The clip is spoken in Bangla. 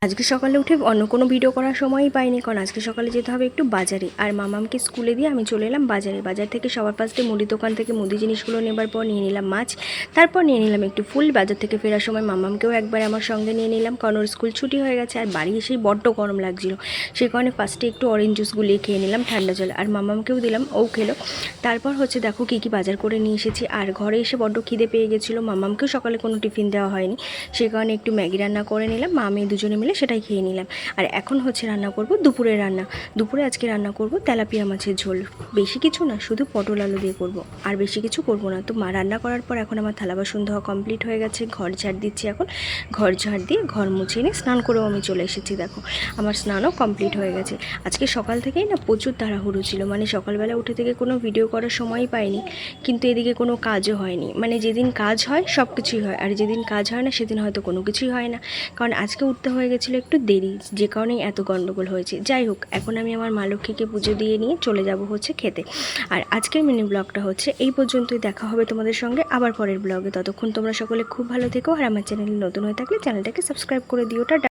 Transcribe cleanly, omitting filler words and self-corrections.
আজকে সকালে উঠে অন্য কোনো ভিডিও করার সময়ই পাইনি, কারণ আজকে সকালে যেতে হবে একটু বাজারে। আর মামামকে স্কুলে দিয়ে আমি চলে এলাম বাজারে। বাজার থেকে সবার ফার্স্টে মুদি দোকান থেকে মুদি জিনিসগুলো নেবার পর নিয়ে নিলাম মাছ, তারপর নিয়ে নিলাম একটু ফুল। বাজার থেকে ফেরার সময় মামামকেও একবার আমার সঙ্গে নিয়ে নিলাম, কারণ ওর স্কুল ছুটি হয়ে গেছে আর বাড়ি এসেই বড্ড গরম লাগছিল। সেই কারণে ফার্স্টে একটু অরেঞ্জ জুস গুলিয়ে খেয়ে নিলাম ঠান্ডা জল, আর মামামকেও দিলাম, ও খেলো। তারপর দেখো কী কী বাজার করে নিয়ে এসেছি। আর ঘরে এসে বড্ড খিদে পেয়ে গেছিলো, মামামকেও সকালে কোনো টিফিন দেওয়া হয়নি, সেই কারণে একটু ম্যাগি রান্না করে নিলাম, মা আমি দুজনে মিলে সেটাই খেয়ে নিলাম। আর এখন রান্না করব দুপুরের রান্না। দুপুরে আজকে রান্না করব তেলাপিয়া মাছের ঝোল। বেশি কিছু না, শুধু পটল আলু দিয়ে করব, আর বেশি কিছু করব না। তো মা রান্না করার পর এখন আমার থালা বাসন ধোয়া কমপ্লিট হয়ে গেছে, ঘর ঝাড় দিচ্ছি। এখন ঘর ঝাড় দিয়ে ঘর মুছে নিয়ে স্নান করেও আমি চলে এসেছি। দেখো আমার স্নানও কমপ্লিট হয়ে গেছে। আজকে সকাল থেকেই না প্রচুর তাড়াহুড়ো ছিল, মানে সকালবেলা উঠে থেকে কোনো ভিডিও করার সময়ই পাইনি, কিন্তু এদিকে কোনো কাজও হয়নি। মানে যেদিন কাজ হয় সব কিছুই হয়, আর যেদিন কাজ হয় না সেদিন হয়তো কোনো কিছুই হয় না, কারণ আজকে উঠতে হয়ে গেছিলো একটু দেরি, যে কারণেই এত গন্ডগোল হয়েছে। যাই হোক, এখন আমি আমার মা লক্ষ্মীকে পুজো দিয়ে নিয়ে চলে যাব খেতে। আর আজকের মিনি ব্লগটা এই পর্যন্তই। দেখা হবে তোমাদের সঙ্গে আবার পরের ব্লগে। ততক্ষণ তোমরা সকলে খুব ভালো থেকো, আর আমার চ্যানেলে নতুন হয়ে থাকলে চ্যানেলটাকে সাবস্ক্রাইব করে দিও। টাটা।